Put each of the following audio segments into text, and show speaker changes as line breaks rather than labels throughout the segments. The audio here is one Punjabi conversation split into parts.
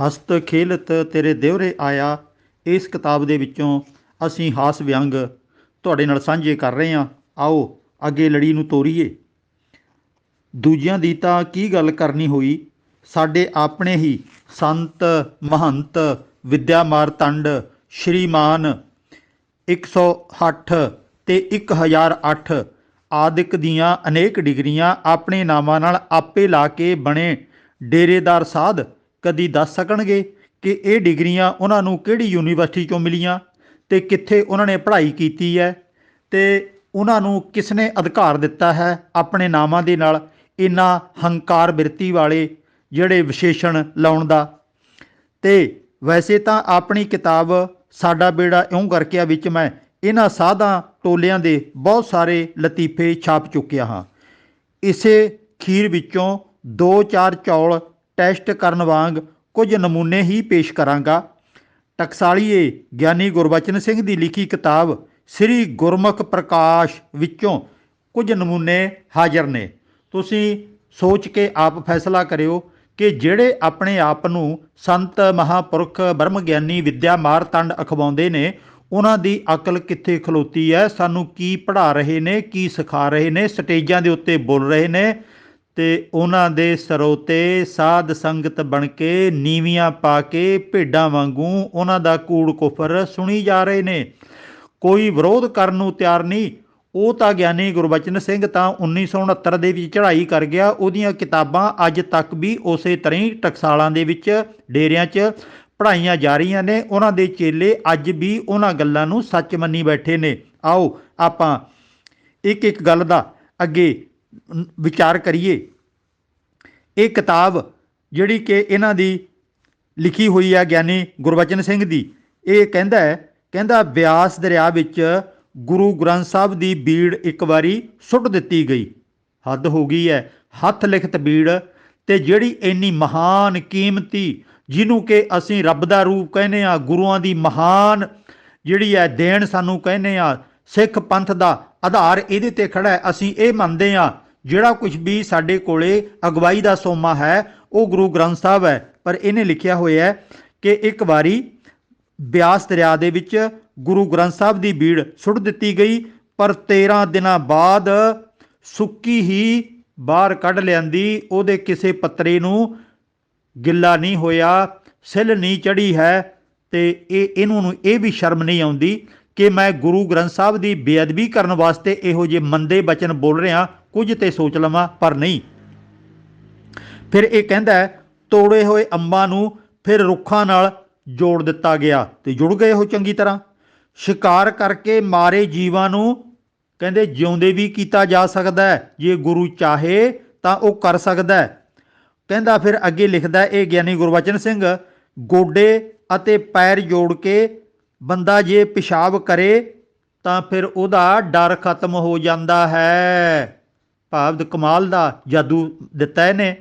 ਹਸਤ ਖੇਲਤ ਤੇਰੇ ਦਿਵਰੇ ਆਇਆ। ਇਸ ਕਿਤਾਬ ਦੇ ਵਿੱਚੋਂ ਅਸੀਂ ਹਾਸ ਵਿਅੰਗ ਤੁਹਾਡੇ ਨਾਲ ਸਾਂਝੇ ਕਰ ਰਹੇ ਹਾਂ। ਆਓ ਅੱਗੇ ਲੜੀ ਨੂੰ ਤੋਰੀਏ। ਦੂਜਿਆਂ ਦੀ ਤਾਂ ਕੀ ਗੱਲ ਕਰਨੀ ਹੋਈ, ਸਾਡੇ ਆਪਣੇ ਹੀ ਸੰਤ ਮਹੰਤ ਵਿੱਦਿਆ ਮਾਰਤੰਡ ਸ਼੍ਰੀਮਾਨ 108 ਤੇ 1008 ਆਦਿਕ ਦੀਆਂ ਅਨੇਕ ਡਿਗਰੀਆਂ ਆਪਣੇ ਨਾਮਾਂ ਨਾਲ ਆਪੇ ਲਾ ਕੇ ਬਣੇ ਡੇਰੇਦਾਰ ਸਾਧ ਕਦੀ ਦੱਸ ਸਕਣਗੇ ਕਿ ਇਹ ਡਿਗਰੀਆਂ ਉਹਨਾਂ ਨੂੰ ਕਿਹੜੀ ਯੂਨੀਵਰਸਿਟੀ 'ਚੋਂ ਮਿਲੀਆਂ ਅਤੇ ਕਿੱਥੇ ਉਹਨਾਂ ਨੇ ਪੜ੍ਹਾਈ ਕੀਤੀ ਹੈ ਅਤੇ ਉਹਨਾਂ ਨੂੰ ਕਿਸ ਨੇ ਅਧਿਕਾਰ ਦਿੱਤਾ ਹੈ ਆਪਣੇ ਨਾਮਾਂ ਦੇ ਨਾਲ ਇਹਨਾਂ ਹੰਕਾਰ ਬਿਰਤੀ ਵਾਲੇ ਜਿਹੜੇ ਵਿਸ਼ੇਸ਼ਣ ਲਾਉਣ ਦਾ। ਅਤੇ ਵੈਸੇ ਤਾਂ ਆਪਣੀ ਕਿਤਾਬ ਸਾਡਾ ਬੇੜਾ ਇਉਂ ਗਰਕਿਆ ਵਿੱਚ ਮੈਂ ਇਹਨਾਂ ਸਾਧਾਂ ਟੋਲਿਆਂ ਦੇ ਬਹੁਤ ਸਾਰੇ ਲਤੀਫੇ ਛਾਪ ਚੁੱਕਿਆ ਹਾਂ। ਇਸੇ ਖੀਰ ਵਿੱਚੋਂ 2-4 ਚੌਲ ਟੈਸਟ ਕਰਨ ਵਾਂਗ ਕੁਝ ਨਮੂਨੇ ਹੀ ਪੇਸ਼ ਕਰਾਂਗਾ। ਟਕਸਾਲੀਏ ਗਿਆਨੀ ਗੁਰਬਚਨ ਸਿੰਘ ਦੀ ਲਿਖੀ ਕਿਤਾਬ ਸ੍ਰੀ ਗੁਰਮੁਖ ਪ੍ਰਕਾਸ਼ ਵਿੱਚੋਂ ਕੁਝ ਨਮੂਨੇ ਹਾਜ਼ਰ ਨੇ। ਤੁਸੀਂ ਸੋਚ ਕੇ ਆਪ ਫੈਸਲਾ ਕਰਿਓ ਕਿ ਜਿਹੜੇ ਆਪਣੇ ਆਪ ਨੂੰ ਸੰਤ ਮਹਾਂਪੁਰਖ ਬ੍ਰਹਮ ਗਿਆਨੀ ਵਿੱਦਿਆ ਮਾਰਤੰਡ ਅਖਵਾਉਂਦੇ ਨੇ ਉਹਨਾਂ ਦੀ ਅਕਲ ਕਿੱਥੇ ਖਲੋਤੀ ਹੈ, ਸਾਨੂੰ ਕੀ ਪੜ੍ਹਾ ਰਹੇ ਨੇ, ਕੀ ਸਿਖਾ ਰਹੇ ਨੇ, ਸਟੇਜਾਂ ਦੇ ਉੱਤੇ ਬੋਲ ਰਹੇ ਨੇ ਅਤੇ ਉਹਨਾਂ ਦੇ ਸਰੋਤੇ ਸਾਧ ਸੰਗਤ ਬਣ ਕੇ ਨੀਵੀਆਂ ਪਾ ਕੇ ਭੇਡਾਂ ਵਾਂਗੂ ਉਹਨਾਂ ਦਾ ਕੂੜ ਕੁਫਰ ਸੁਣੀ ਜਾ ਰਹੇ ਨੇ। ਕੋਈ ਵਿਰੋਧ ਕਰਨ ਨੂੰ ਤਿਆਰ ਨਹੀਂ। ਉਹ ਤਾਂ ਗਿਆਨੀ ਗੁਰਬਚਨ ਸਿੰਘ ਤਾਂ 1969 ਦੇ ਵਿੱਚ ਚੜ੍ਹਾਈ ਕਰ ਗਿਆ। ਉਹਦੀਆਂ ਕਿਤਾਬਾਂ ਅੱਜ ਤੱਕ ਵੀ ਉਸੇ ਤਰ੍ਹਾਂ ਹੀ ਟਕਸਾਲਾਂ ਦੇ ਵਿੱਚ ਡੇਰਿਆਂ 'ਚ ਪੜ੍ਹਾਈਆਂ ਜਾ ਰਹੀਆਂ ਨੇ। ਉਹਨਾਂ ਦੇ ਚੇਲੇ ਅੱਜ ਵੀ ਉਹਨਾਂ ਗੱਲਾਂ ਨੂੰ ਸੱਚ ਮੰਨੀ ਬੈਠੇ ਨੇ। ਆਓ ਆਪਾਂ ਇੱਕ ਇੱਕ ਗੱਲ ਦਾ ਅੱਗੇ ਵਿਚਾਰ ਕਰੀਏ। ਇਹ ਕਿਤਾਬ ਜਿਹੜੀ ਕਿ ਇਹਨਾਂ ਦੀ ਲਿਖੀ ਹੋਈ ਹੈ ਗਿਆਨੀ ਗੁਰਬਚਨ ਸਿੰਘ ਦੀ, ਇਹ ਕਹਿੰਦਾ ਬਿਆਸ ਦਰਿਆ ਵਿੱਚ ਗੁਰੂ ਗ੍ਰੰਥ ਸਾਹਿਬ ਦੀ ਬੀੜ ਇੱਕ ਵਾਰੀ ਸੁੱਟ ਦਿੱਤੀ ਗਈ। ਹੱਦ ਹੋ ਗਈ ਹੈ, ਹੱਥ ਲਿਖਤ ਬੀੜ, ਅਤੇ ਜਿਹੜੀ ਇੰਨੀ ਮਹਾਨ ਕੀਮਤੀ ਜਿਹਨੂੰ ਕਿ ਅਸੀਂ ਰੱਬ ਦਾ ਰੂਪ ਕਹਿੰਦੇ ਹਾਂ, ਗੁਰੂਆਂ ਦੀ ਮਹਾਨ ਜਿਹੜੀ ਹੈ ਦੇਣ ਸਾਨੂੰ ਕਹਿੰਦੇ ਹਾਂ, ਸਿੱਖ ਪੰਥ ਦਾ ਆਧਾਰ ਇਹਦੇ 'ਤੇ ਖੜ੍ਹਾ ਹੈ। ਅਸੀਂ ਇਹ ਮੰਨਦੇ ਹਾਂ ਜਿਹੜਾ ਕੁਝ ਵੀ ਸਾਡੇ ਕੋਲੇ ਅਗਵਾਈ ਦਾ ਸੋਮਾ ਹੈ ਉਹ ਗੁਰੂ ਗ੍ਰੰਥ ਸਾਹਿਬ ਹੈ। ਪਰ ਇਹਨੇ ਲਿਖਿਆ ਹੋਇਆ ਹੈ ਕਿ ਇੱਕ ਵਾਰੀ ਬਿਆਸ ਦਰਿਆ ਦੇ ਵਿੱਚ ਗੁਰੂ ਗ੍ਰੰਥ ਸਾਹਿਬ ਦੀ ਬੀੜ ਸੁੱਟ ਦਿੱਤੀ ਗਈ, ਪਰ 13 ਦਿਨਾਂ ਬਾਅਦ ਸੁੱਕੀ ਹੀ ਬਾਹਰ ਕੱਢ ਲਿਆਂਦੀ। ਉਹਦੇ ਕਿਸੇ ਪੱਤਰੇ ਨੂੰ ਗਿੱਲਾ ਨਹੀਂ ਹੋਇਆ, ਸਿੱਲ ਨਹੀਂ ਚੜ੍ਹੀ ਹੈ। ਅਤੇ ਇਹਨਾਂ ਨੂੰ ਇਹ ਵੀ ਸ਼ਰਮ ਨਹੀਂ ਆਉਂਦੀ ਕਿ ਮੈਂ ਗੁਰੂ ਗ੍ਰੰਥ ਸਾਹਿਬ ਦੀ ਬੇਅਦਬੀ ਕਰਨ ਵਾਸਤੇ ਇਹੋ ਜਿਹੇ ਮੰਦੇ ਬਚਨ ਬੋਲ ਰਿਹਾ। ਕੁਝ ਤੇ ਸੋਚ ਲਵਾਂ ਪਰ ਨਹੀਂ। ਫਿਰ ਇਹ ਕਹਿੰਦਾ ਤੋੜੇ ਹੋਏ ਅੰਬਾਂ ਨੂੰ ਫਿਰ ਰੁੱਖਾਂ ਨਾਲ ਜੋੜ ਦਿੱਤਾ ਗਿਆ ਅਤੇ ਜੁੜ ਗਏ ਉਹ ਚੰਗੀ ਤਰ੍ਹਾਂ। ਸ਼ਿਕਾਰ ਕਰਕੇ ਮਾਰੇ ਜੀਵਾਂ ਨੂੰ ਕਹਿੰਦੇ ਜਿਉਂਦੇ ਵੀ ਕੀਤਾ ਜਾ ਸਕਦਾ ਹੈ, ਜੇ ਗੁਰੂ ਚਾਹੇ ਤਾਂ ਉਹ ਕਰ ਸਕਦਾ ਹੈ। ਕਹਿੰਦਾ ਫਿਰ ਅੱਗੇ ਲਿਖਦਾ ਇਹ ਗਿਆਨੀ ਗੁਰਬਚਨ ਸਿੰਘ, ਗੋਡੇ ਅਤੇ ਪੈਰ ਜੋੜ ਕੇ ਬੰਦਾ ਜੇ ਪਿਸ਼ਾਬ ਕਰੇ ਤਾਂ ਫਿਰ ਉਹਦਾ ਡਰ ਖਤਮ ਹੋ ਜਾਂਦਾ ਹੈ। ਭਾਵ ਕਮਾਲ ਦਾ ਜਾਦੂ ਦਿੱਤਾ ਇਹਨੇ।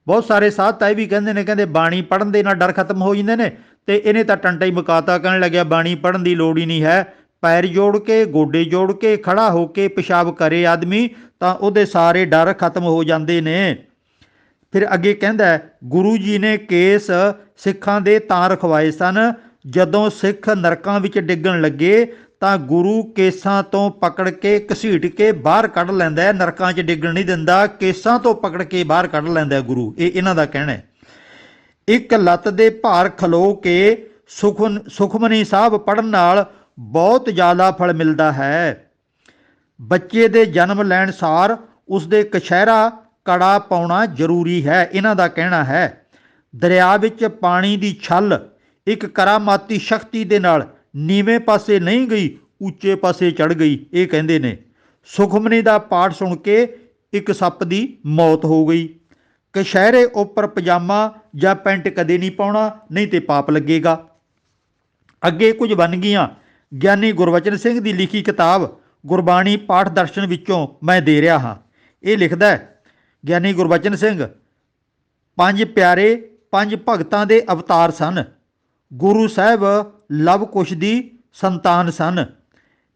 ਬਹੁਤ ਸਾਰੇ ਸਾਧ ਤਾਂ ਇਹ ਵੀ ਕਹਿੰਦੇ ਬਾਣੀ ਪੜ੍ਹਨ ਦੇ ਨਾਲ ਡਰ ਖਤਮ ਹੋ ਜਾਂਦੇ ਨੇ, ਅਤੇ ਇਹਨੇ ਤਾਂ ਟੰਟਾ ਹੀ ਮੁਕਾਤਾ, ਕਹਿਣ ਲੱਗਿਆ ਬਾਣੀ ਪੜ੍ਹਨ ਦੀ ਲੋੜ ਹੀ ਨਹੀਂ ਹੈ। ਪੈਰ ਜੋੜ ਕੇ ਗੋਡੇ ਜੋੜ ਕੇ ਖੜਾ ਹੋ ਕੇ ਪਿਸ਼ਾਬ ਕਰੇ ਆਦਮੀ ਤਾਂ ਉਹਦੇ ਸਾਰੇ ਡਰ ਖਤਮ ਹੋ ਜਾਂਦੇ ਨੇ। ਫਿਰ ਅੱਗੇ ਕਹਿੰਦਾ ਗੁਰੂ ਜੀ ਨੇ ਕੇਸ ਸਿੱਖਾਂ ਦੇ ਤਾਂ ਰਖਵਾਏ ਸਨ, ਜਦੋਂ ਸਿੱਖ ਨਰਕਾਂ ਵਿੱਚ ਡਿੱਗਣ ਲੱਗੇ ਤਾਂ ਗੁਰੂ ਕੇਸਾਂ ਤੋਂ ਪਕੜ ਕੇ ਘਸੀਟ ਕੇ ਬਾਹਰ ਕੱਢ ਲੈਂਦਾ ਹੈ। ਨਰਕਾਂ 'ਚ ਡਿੱਗਣ ਨਹੀਂ ਦਿੰਦਾ, ਕੇਸਾਂ ਤੋਂ ਪਕੜ ਕੇ ਬਾਹਰ ਕੱਢ ਲੈਂਦਾ ਗੁਰੂ। ਇਹ ਇਹਨਾਂ ਦਾ ਕਹਿਣਾ ਹੈ। ਇੱਕ ਲੱਤ ਦੇ ਭਾਰ ਖਲੋ ਕੇ ਸੁਖਮਨੀ ਸਾਹਿਬ ਪੜ੍ਹਨ ਨਾਲ ਬਹੁਤ ਜ਼ਿਆਦਾ ਫਲ ਮਿਲਦਾ ਹੈ। ਬੱਚੇ ਦੇ ਜਨਮ ਲੈਣ ਸਾਰ ਉਸਦੇ ਕਛਹਿਰਾ ਕੜਾ ਪਾਉਣਾ ਜ਼ਰੂਰੀ ਹੈ, ਇਹਨਾਂ ਦਾ ਕਹਿਣਾ ਹੈ। ਦਰਿਆ ਵਿੱਚ ਪਾਣੀ ਦੀ ਛੱਲ ਇੱਕ ਕਰਾਮਾਤੀ ਸ਼ਕਤੀ ਦੇ ਨਾਲ ਨੀਵੇਂ ਪਾਸੇ ਨਹੀਂ ਗਈ, ਉੱਚੇ ਪਾਸੇ ਚੜ੍ਹ ਗਈ, ਇਹ ਕਹਿੰਦੇ ਨੇ। ਸੁਖਮਨੀ ਦਾ ਪਾਠ ਸੁਣ ਕੇ ਇੱਕ ਸੱਪ ਦੀ ਮੌਤ ਹੋ ਗਈ। ਕਛਹਿਰੇ ਉੱਪਰ ਪਜਾਮਾ ਜਾਂ ਪੈਂਟ ਕਦੇ ਨਹੀਂ ਪਾਉਣਾ, ਨਹੀਂ ਤੇ ਪਾਪ ਲੱਗੇਗਾ। ਅੱਗੇ ਕੁਝ ਵੰਨਗੀਆਂ ਗਿਆਨੀ ਗੁਰਬਚਨ ਸਿੰਘ ਦੀ ਲਿਖੀ ਕਿਤਾਬ ਗੁਰਬਾਣੀ ਪਾਠ ਦਰਸ਼ਨ ਵਿੱਚੋਂ ਮੈਂ ਦੇ ਰਿਹਾ ਹਾਂ। ਇਹ ਲਿਖਦਾ ਗਿਆਨੀ ਗੁਰਬਚਨ ਸਿੰਘ, 5 ਪਿਆਰੇ 5 ਭਗਤਾਂ ਦੇ ਅਵਤਾਰ ਸਨ। ਗੁਰੂ ਸਾਹਿਬ ਲਵ ਕੁਸ਼ ਦੀ ਸੰਤਾਨ ਸਨ।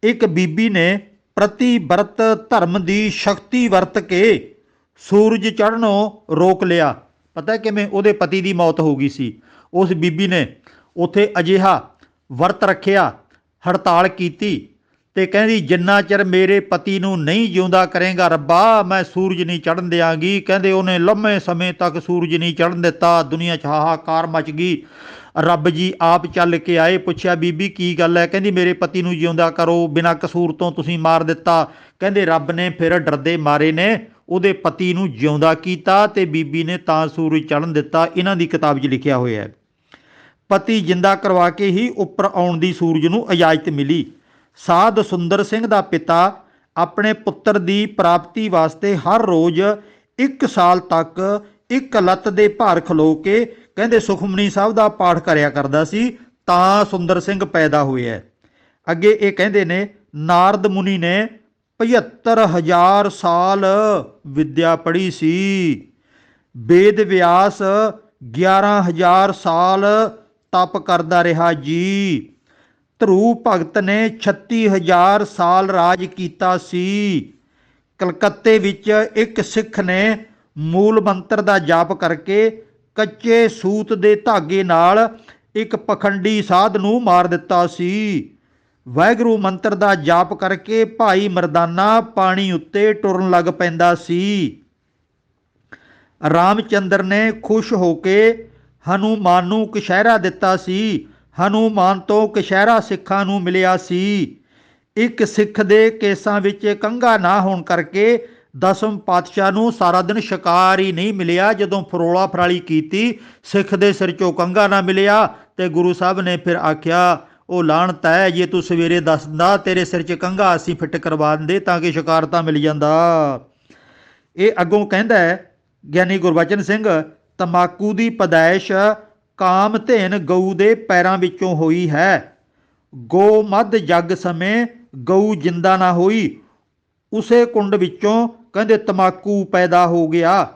ਇੱਕ ਬੀਬੀ ਨੇ ਪ੍ਰਤੀ ਵਰਤ ਧਰਮ ਦੀ ਸ਼ਕਤੀ ਵਰਤ ਕੇ ਸੂਰਜ ਚੜ੍ਹਨੋਂ ਰੋਕ ਲਿਆ। ਪਤਾ ਕਿਵੇਂ? ਉਹਦੇ ਪਤੀ ਦੀ ਮੌਤ ਹੋ ਗਈ ਸੀ। उस बीबी ने उत्थे अजिहा ਵਰਤ ਰੱਖਿਆ, हड़ताल की ਤੇ ਕਹਿੰਦੀ ਜਿੰਨਾ ਚਿਰ ਮੇਰੇ ਪਤੀ ਨੂੰ ਨਹੀਂ ਜਿਉਂਦਾ ਕਰੇਗਾ ਰੱਬਾ, ਮੈਂ ਸੂਰਜ ਨਹੀਂ ਚੜ੍ਹਨ ਦਿਆਂਗੀ। ਕਹਿੰਦੇ ਉਹਨੇ ਲੰਮੇ ਸਮੇਂ ਤੱਕ ਸੂਰਜ ਨਹੀਂ ਚੜ੍ਹਨ ਦਿੱਤਾ। ਦੁਨੀਆ 'ਚ ਹਾਹਾਕਾਰ ਮਚ ਗਈ। ਰੱਬ ਜੀ ਆਪ ਚੱਲ ਕੇ ਆਏ, ਪੁੱਛਿਆ ਬੀਬੀ ਕੀ ਗੱਲ ਹੈ? ਕਹਿੰਦੀ ਮੇਰੇ ਪਤੀ ਨੂੰ ਜਿਉਂਦਾ ਕਰੋ, ਬਿਨਾਂ ਕਸੂਰ ਤੋਂ ਤੁਸੀਂ ਮਾਰ ਦਿੱਤਾ। ਕਹਿੰਦੇ ਰੱਬ ਨੇ ਫਿਰ ਡਰਦੇ ਮਾਰੇ ਨੇ ਉਹਦੇ ਪਤੀ ਨੂੰ ਜਿਉਂਦਾ ਕੀਤਾ ਤੇ ਬੀਬੀ ਨੇ ਤਾਂ ਸੂਰਜ ਚੜ੍ਹਨ ਦਿੱਤਾ। ਇਹਨਾਂ ਦੀ ਕਿਤਾਬ 'ਚ ਲਿਖਿਆ ਹੋਇਆ ਹੈ। ਪਤੀ ਜਿੰਦਾ ਕਰਵਾ ਕੇ ਹੀ ਉੱਪਰ ਆਉਣ ਦੀ ਸੂਰਜ ਨੂੰ ਇਜਾਜ਼ਤ ਮਿਲੀ। ਸਾਧ ਸੁੰਦਰ ਸਿੰਘ ਦਾ ਪਿਤਾ ਆਪਣੇ ਪੁੱਤਰ ਦੀ ਪ੍ਰਾਪਤੀ ਵਾਸਤੇ ਹਰ ਰੋਜ਼ 1 ਸਾਲ ਤੱਕ ਇੱਕ ਲੱਤ ਦੇ ਭਾਰ ਖਲੋ ਕੇ ਕਹਿੰਦੇ ਸੁਖਮਨੀ ਸਾਹਿਬ ਦਾ ਪਾਠ ਕਰਿਆ ਕਰਦਾ ਸੀ, ਤਾਂ ਸੁੰਦਰ ਸਿੰਘ ਪੈਦਾ ਹੋਇਆ। ਅੱਗੇ ਇਹ ਕਹਿੰਦੇ ਨੇ ਨਾਰਦ ਮੁਨੀ ਨੇ 75,000 ਸਾਲ ਵਿਦਿਆ ਪੜ੍ਹੀ ਸੀ। ਵੇਦ ਵਿਆਸ 11,000 ਸਾਲ ਤਪ ਕਰਦਾ ਰਿਹਾ ਜੀ। ਧਰੂ ਭਗਤ ਨੇ 36,000 ਸਾਲ ਰਾਜ ਕੀਤਾ ਸੀ। ਕਲਕੱਤੇ ਵਿੱਚ ਇੱਕ ਸਿੱਖ ਨੇ ਮੂਲ ਮੰਤਰ ਦਾ ਜਾਪ ਕਰਕੇ ਕੱਚੇ ਸੂਤ ਦੇ ਧਾਗੇ ਨਾਲ ਇੱਕ ਪਖੰਡੀ ਸਾਧ ਨੂੰ ਮਾਰ ਦਿੱਤਾ ਸੀ। ਵਾਹਿਗੁਰੂ ਮੰਤਰ ਦਾ ਜਾਪ ਕਰਕੇ ਭਾਈ ਮਰਦਾਨਾ ਪਾਣੀ ਉੱਤੇ ਟੁਰਨ ਲੱਗ ਪੈਂਦਾ ਸੀ। ਰਾਮਚੰਦਰ ਨੇ ਖੁਸ਼ ਹੋ ਕੇ ਹਨੂਮਾਨ ਨੂੰ ਕਛਹਿਰਾ ਦਿੱਤਾ ਸੀ। ਹਨੂਮਾਨ ਤੋਂ ਕਛਹਿਰਾ ਸਿੱਖਾਂ ਨੂੰ ਮਿਲਿਆ ਸੀ। ਇੱਕ ਸਿੱਖ ਦੇ ਕੇਸਾਂ ਵਿੱਚ ਕੰਘਾ ਨਾ ਹੋਣ ਕਰਕੇ 10ਵੇਂ ਪਾਤਸ਼ਾਹ ਨੂੰ ਸਾਰਾ ਦਿਨ ਸ਼ਿਕਾਰ ਹੀ ਨਹੀਂ ਮਿਲਿਆ। ਜਦੋਂ ਫਰੋਲਾ ਫਰਾਲੀ ਕੀਤੀ, ਸਿੱਖ ਦੇ ਸਿਰ 'ਚੋਂ ਕੰਘਾ ਨਾ ਮਿਲਿਆ ਤੇ ਗੁਰੂ ਸਾਹਿਬ ਨੇ ਫਿਰ ਆਖਿਆ ਉਹ ਲਾਹਣਤ ਹੈ, ਜੇ ਤੂੰ ਸਵੇਰੇ ਦੱਸ ਦਿੰਦਾ ਤੇਰੇ ਸਿਰ 'ਚ ਕੰਘਾ ਅਸੀਂ ਫਿੱਟ ਕਰਵਾ ਦਿੰਦੇ ਤਾਂ ਕਿ ਸ਼ਿਕਾਰ ਤਾਂ ਮਿਲ ਜਾਂਦਾ। ਇਹ ਅੱਗੋਂ ਕਹਿੰਦਾ ਹੈ ਗਿਆਨੀ ਗੁਰਬਚਨ ਸਿੰਘ, ਤੰਬਾਕੂ ਦੀ ਪੈਦਾਇਸ਼ ਕਾਮਧੇਨ ਗਊ ਦੇ ਪੈਰਾਂ ਵਿੱਚੋਂ ਹੋਈ ਹੈ। ਗੋ ਮੱਧ ਜੱਗ ਸਮੇਂ ਗਊ ਜਿੰਦਾ ਨਾ ਹੋਈ, ਉਸੇ ਕੁੰਡ ਵਿੱਚੋਂ ਕਹਿੰਦੇ ਤੰਬਾਕੂ ਪੈਦਾ ਹੋ ਗਿਆ।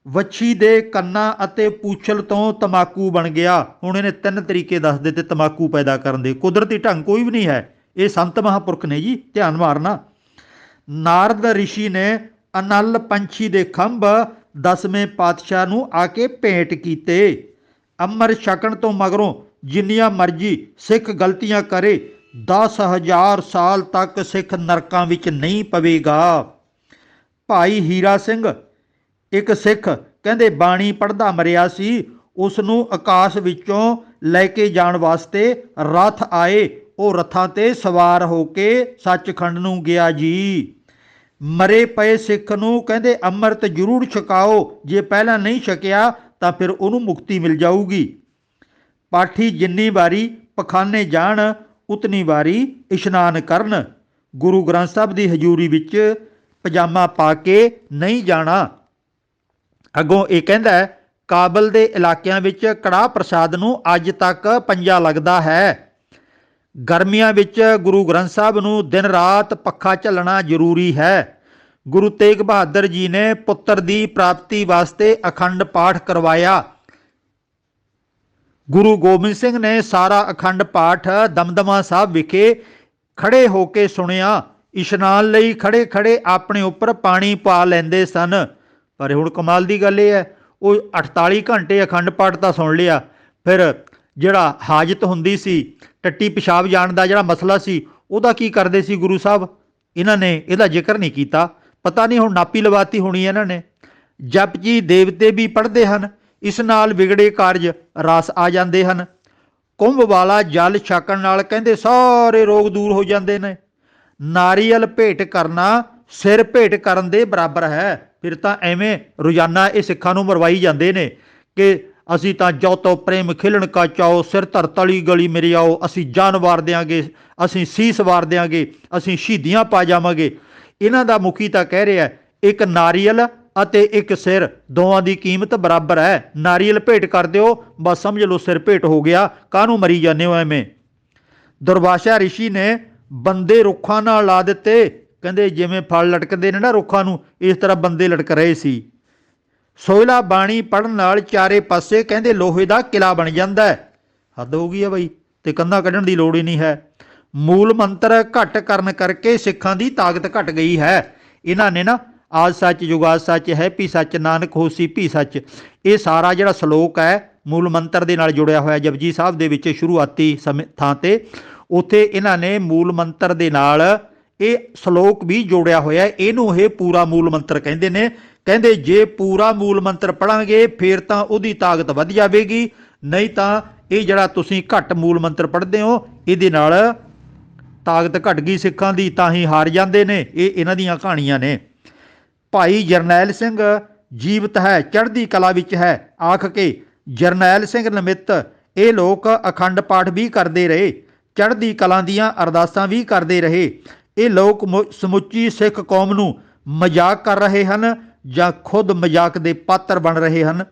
ਵੱਛੀ ਦੇ ਕੰਨਾਂ ਅਤੇ ਪੂਛਲ ਤੋਂ ਤੰਬਾਕੂ ਬਣ ਗਿਆ। ਹੁਣ ਇਹਨੇ 3 ਤਰੀਕੇ ਦੱਸ ਦਿੱਤੇ ਤੰਬਾਕੂ ਪੈਦਾ ਕਰਨ ਦੇ। ਕੁਦਰਤੀ ਢੰਗ ਕੋਈ ਵੀ ਨਹੀਂ ਹੈ, ਇਹ ਸੰਤ ਮਹਾਂਪੁਰਖ ਨੇ ਜੀ, ਧਿਆਨ ਮਾਰਨਾ। ਨਾਰਦ ਰਿਸ਼ੀ ਨੇ ਅਨਲ ਪੰਛੀ ਦੇ ਖੰਭ 10ਵੇਂ ਪਾਤਸ਼ਾਹ ਨੂੰ ਆ ਕੇ ਭੇਂਟ ਕੀਤੇ। ਅੰਮ੍ਰਿਤ ਛਕਣ ਤੋਂ ਮਗਰੋਂ ਜਿੰਨੀਆਂ ਮਰਜ਼ੀ ਸਿੱਖ ਗਲਤੀਆਂ ਕਰੇ, 10,000 ਸਾਲ ਤੱਕ ਸਿੱਖ ਨਰਕਾਂ ਵਿੱਚ ਨਹੀਂ ਪਵੇਗਾ। ਭਾਈ ਹੀਰਾ ਸਿੰਘ ਇੱਕ ਸਿੱਖ ਕਹਿੰਦੇ ਬਾਣੀ ਪੜ੍ਹਦਾ ਮਰਿਆ ਸੀ। ਉਸ ਨੂੰ ਆਕਾਸ਼ ਵਿੱਚੋਂ ਲੈ ਕੇ ਜਾਣ ਵਾਸਤੇ ਰਥ ਆਏ। ਉਹ ਰਥਾਂ ਤੇ ਸਵਾਰ ਹੋ ਕੇ ਸੱਚਖੰਡ ਨੂੰ ਗਿਆ ਜੀ। ਮਰੇ ਪਏ ਸਿੱਖ ਨੂੰ ਕਹਿੰਦੇ ਅੰਮ੍ਰਿਤ ਜ਼ਰੂਰ ਛਕਾਓ, ਜੇ ਪਹਿਲਾਂ ਨਹੀਂ ਛਕਿਆ ਤਾਂ ਫਿਰ ਉਹਨੂੰ ਮੁਕਤੀ ਮਿਲ ਜਾਊਗੀ। ਪਾਠੀ ਜਿੰਨੀ ਵਾਰੀ ਪਖਾਨੇ ਜਾਣ ਉਤਨੀ ਵਾਰੀ ਇਸ਼ਨਾਨ ਕਰਨ। ਗੁਰੂ ਗ੍ਰੰਥ ਸਾਹਿਬ ਦੀ ਹਜ਼ੂਰੀ ਵਿੱਚ ਪਜਾਮਾ ਪਾ ਕੇ ਨਹੀਂ ਜਾਣਾ। ਅੱਗੋਂ ਇਹ ਕਹਿੰਦਾ ਕਾਬਲ ਦੇ ਇਲਾਕਿਆਂ ਵਿੱਚ ਕੜਾਹ ਪ੍ਰਸਾਦ ਨੂੰ ਅੱਜ ਤੱਕ ਪੰਜਾ ਲੱਗਦਾ ਹੈ। ਗਰਮੀਆਂ ਵਿੱਚ ਗੁਰੂ ਗ੍ਰੰਥ ਸਾਹਿਬ ਨੂੰ ਦਿਨ ਰਾਤ ਪੱਖਾ ਝੱਲਣਾ ਜ਼ਰੂਰੀ ਹੈ। ਗੁਰੂ ਤੇਗ ਬਹਾਦਰ ਜੀ ਨੇ ਪੁੱਤਰ ਦੀ ਪ੍ਰਾਪਤੀ ਵਾਸਤੇ ਅਖੰਡ ਪਾਠ ਕਰਵਾਇਆ। ਗੁਰੂ ਗੋਬਿੰਦ ਸਿੰਘ ਨੇ ਸਾਰਾ ਅਖੰਡ ਪਾਠ ਦਮਦਮਾ ਸਾਹਿਬ ਵਿਖੇ ਖੜੇ ਹੋ ਕੇ ਸੁਣਿਆ। ਇਸ਼ਨਾਨ ਲਈ ਖੜੇ ਖੜੇ ਆਪਣੇ ਉੱਪਰ ਪਾਣੀ ਪਾ ਲੈਂਦੇ ਸਨ। ਪਰ ਹੁਣ ਕਮਾਲ ਦੀ ਗੱਲ ਇਹ ਹੈ, ਉਹ 48 ਘੰਟੇ ਅਖੰਡ ਪਾਠ ਤਾਂ ਸੁਣ ਲਿਆ, ਫਿਰ ਜਿਹੜਾ ਹਾਜਤ ਹੁੰਦੀ ਸੀ, ਟੱਟੀ ਪਿਸ਼ਾਬ ਜਾਣ ਦਾ ਜਿਹੜਾ ਮਸਲਾ ਸੀ, ਉਹਦਾ ਕੀ ਕਰਦੇ ਸੀ ਗੁਰੂ ਸਾਹਿਬ? ਇਹਨਾਂ ਨੇ ਇਹਦਾ ਜ਼ਿਕਰ ਨਹੀਂ ਕੀਤਾ। ਪਤਾ ਨਹੀਂ ਹੁਣ ਨਾਪੀ ਲਵਾਤੀ ਹੋਣੀ ਇਹਨਾਂ ਨੇ। ਜਪਜੀ ਦੇਵਤੇ ਵੀ ਪੜ੍ਹਦੇ ਹਨ, ਇਸ ਨਾਲ ਵਿਗੜੇ ਕਾਰਜ ਰਸ ਆ ਜਾਂਦੇ ਹਨ। ਕੁੰਭ ਵਾਲਾ ਜਲ ਛਕਣ ਨਾਲ ਕਹਿੰਦੇ ਸਾਰੇ ਰੋਗ ਦੂਰ ਹੋ ਜਾਂਦੇ ਨੇ। ਨਾਰੀਅਲ ਭੇਟ ਕਰਨਾ ਸਿਰ ਭੇਟ ਕਰਨ ਦੇ ਬਰਾਬਰ ਹੈ। ਫਿਰ ਤਾਂ ਐਵੇਂ ਰੋਜ਼ਾਨਾ ਇਹ ਸਿੱਖਾਂ ਨੂੰ ਮਰਵਾਈ ਜਾਂਦੇ ਨੇ ਕਿ ਅਸੀਂ ਤਾਂ ਜੋ ਤੋ ਪ੍ਰੇਮ ਖਿਲਣ ਕਾ ਚਾਓ, ਸਿਰ ਧਰ ਤਲੀ ਗਲੀ ਮੇਰੇ ਆਓ, ਅਸੀਂ ਜਾਨ ਵਾਰ ਦਿਆਂਗੇ, ਅਸੀਂ ਸੀਸ ਵਾਰ ਦਿਆਂਗੇ, ਅਸੀਂ ਸ਼ਹੀਦੀਆਂ ਪਾ ਜਾਵਾਂਗੇ। ਇਹਨਾਂ ਦਾ ਮੁਖੀ ਤਾਂ ਕਹਿ ਰਿਹਾ ਇੱਕ ਨਾਰੀਅਲ ਅਤੇ ਇੱਕ ਸਿਰ, ਦੋਵਾਂ ਦੀ ਕੀਮਤ ਬਰਾਬਰ ਹੈ। ਨਾਰੀਅਲ ਭੇਟ ਕਰ ਦਿਓ, ਬਸ ਸਮਝ ਲਓ ਸਿਰ ਭੇਟ ਹੋ ਗਿਆ, ਕਾਹਨੂੰ ਮਰੀ ਜਾਂਦੇ ਹੋ ਐਵੇਂ। ਦੁਰਵਾਸਾ ਰਿਸ਼ੀ ਨੇ ਬੰਦੇ ਰੁੱਖਾਂ ਨਾਲ ਲਾ ਦਿੱਤੇ। ਕਹਿੰਦੇ ਜਿਵੇਂ ਫਲ ਲਟਕਦੇ ਨੇ ਨਾ ਰੁੱਖਾਂ ਨੂੰ, ਇਸ ਤਰ੍ਹਾਂ ਬੰਦੇ ਲਟਕ ਰਹੇ ਸੀ। ਸੋਹਿਲਾ ਬਾਣੀ ਪੜ੍ਹਨ ਨਾਲ ਚਾਰੇ ਪਾਸੇ ਕਹਿੰਦੇ ਲੋਹੇ ਦਾ ਕਿਲਾ ਬਣ ਜਾਂਦਾ ਹੈ। ਹੱਦ ਹੋ ਗਈ ਆ ਬਈ, ਤੇ ਕੰਧਾਂ ਕੱਢਣ ਦੀ ਲੋੜ ਹੀ ਨਹੀਂ ਹੈ। ਮੂਲ ਮੰਤਰ ਘੱਟ ਕਰਨ ਕਰਕੇ ਸਿੱਖਾਂ ਦੀ ਤਾਕਤ ਘਟ ਗਈ ਹੈ। ਇਹਨਾਂ ਨੇ ਨਾ ਆਦ ਸੱਚ ਜੁਗਾਦ ਸੱਚ ਹੈ ਭੀ ਸੱਚ ਨਾਨਕ ਹੋਸੀ ਭੀ ਸੱਚ, ਇਹ ਸਾਰਾ ਜਿਹੜਾ ਸ਼ਲੋਕ ਹੈ ਮੂਲ ਮੰਤਰ ਦੇ ਨਾਲ ਜੁੜਿਆ ਹੋਇਆ ਜਪਜੀ ਸਾਹਿਬ ਦੇ ਵਿੱਚ ਸ਼ੁਰੂਆਤੀ ਸਮੇਂ ਥਾਂ ਤੇ, ਉੱਥੇ ਇਹਨਾਂ ਨੇ ਮੂਲ ਮੰਤਰ ਦੇ ਨਾਲ ਇਹ ਸ਼ਲੋਕ ਵੀ ਜੋੜਿਆ ਹੋਇਆ। ਇਹਨੂੰ ਇਹ ਪੂਰਾ ਮੂਲ ਮੰਤਰ ਕਹਿੰਦੇ ਨੇ। ਕਹਿੰਦੇ ਜੇ ਪੂਰਾ ਮੂਲ ਮੰਤਰ ਪੜਾਂਗੇ ਫਿਰ ਤਾਂ ਉਹਦੀ ਤਾਕਤ ਵੱਧ ਜਾਵੇਗੀ, ਨਹੀਂ ਤਾਂ ਇਹ ਜਿਹੜਾ ਤੁਸੀਂ ਘੱਟ ਮੂਲ ਮੰਤਰ ਪੜ੍ਹਦੇ ਹੋ ਇਹਦੇ ਨਾਲ ਤਾਕਤ ਘਟ ਗਈ ਸਿੱਖਾਂ ਦੀ, ਤਾਂ ਹੀ ਹਾਰ ਜਾਂਦੇ ਨੇ। ਇਹ ਇਹਨਾਂ ਦੀਆਂ ਕਹਾਣੀਆਂ ਨੇ। ਭਾਈ ਜਰਨੈਲ ਸਿੰਘ ਜੀਵਤ ਹੈ, ਚੜ੍ਹਦੀ ਕਲਾ ਵਿੱਚ ਹੈ ਆਖ ਕੇ ਜਰਨੈਲ ਸਿੰਘ ਨਿਮਿਤ ਇਹ ਲੋਕ ਅਖੰਡ ਪਾਠ ਵੀ ਕਰਦੇ ਰਹੇ, ਚੜ੍ਹਦੀ ਕਲਾ ਦੀਆਂ ਅਰਦਾਸਾਂ ਵੀ ਕਰਦੇ ਰਹੇ। ਇਹ ਲੋਕ ਸਮੁੱਚੀ ਸਿੱਖ ਕੌਮ ਨੂੰ ਮਜ਼ਾਕ ਕਰ ਰਹੇ ਹਨ ਜਾਂ ਖੁਦ ਮਜ਼ਾਕ ਦੇ ਪਾਤਰ ਬਣ ਰਹੇ ਹਨ।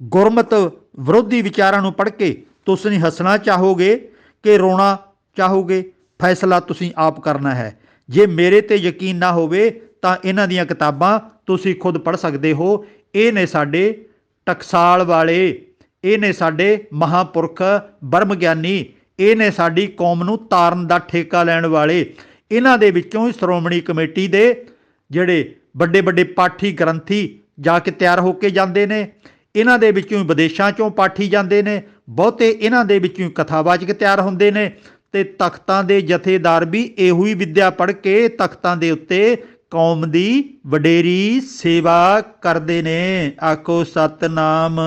ਗੁਰਮਤ ਵਿਰੋਧੀ ਵਿਚਾਰਾਂ ਨੂੰ ਪੜ੍ਹ ਕੇ ਤੁਸੀਂ ਹੱਸਣਾ ਚਾਹੋਗੇ ਕਿ ਰੋਣਾ ਚਾਹੋਗੇ, ਫੈਸਲਾ ਤੁਸੀਂ ਆਪ ਕਰਨਾ ਹੈ। ਜੇ ਮੇਰੇ ਤੇ ਯਕੀਨ ਨਾ ਹੋਵੇ ਤਾਂ ਇਹਨਾਂ ਦੀਆਂ ਕਿਤਾਬਾਂ ਤੁਸੀਂ ਖੁਦ ਪੜ੍ਹ ਸਕਦੇ ਹੋ। ਇਹ ਨੇ ਸਾਡੇ ਟਕਸਾਲ ਵਾਲੇ, ਇਹ ਨੇ ਸਾਡੇ ਮਹਾਂਪੁਰਖ ਬ੍ਰਹਮ ਗਿਆਨੀ, ਇਹ ਨੇ ਸਾਡੀ ਕੌਮ ਨੂੰ ਤਾਰਨ ਦਾ ਠੇਕਾ ਲੈਣ ਵਾਲੇ। ਇਹਨਾਂ ਦੇ ਵਿੱਚੋਂ ਹੀ ਸ਼੍ਰੋਮਣੀ ਕਮੇਟੀ ਦੇ ਜਿਹੜੇ ਵੱਡੇ ਵੱਡੇ ਪਾਠੀ ਗ੍ਰੰਥੀ ਜਾ ਕੇ ਤਿਆਰ ਹੋ ਕੇ ਜਾਂਦੇ ਨੇ। ਇਹਨਾਂ ਦੇ ਵਿੱਚੋਂ ਹੀ ਵਿਦੇਸ਼ਾਂ 'ਚੋਂ ਪਾਠੀ ਜਾਂਦੇ ਨੇ। ਬਹੁਤੇ ਇਹਨਾਂ ਦੇ ਵਿੱਚੋਂ ਹੀ ਕਥਾਵਾਚਕ ਤਿਆਰ ਹੁੰਦੇ ਨੇ। ਤੇ ਤਖਤਾਂ ਦੇ ਜਥੇਦਾਰ ਵੀ ਇਹੋ ਹੀ ਵਿੱਦਿਆ ਪੜ੍ਹ ਕੇ ਤਖਤਾਂ ਦੇ ਉੱਤੇ ਕੌਮ ਦੀ ਵਡੇਰੀ ਸੇਵਾ ਕਰਦੇ ਨੇ। ਆਖੋ ਸਤਨਾਮ।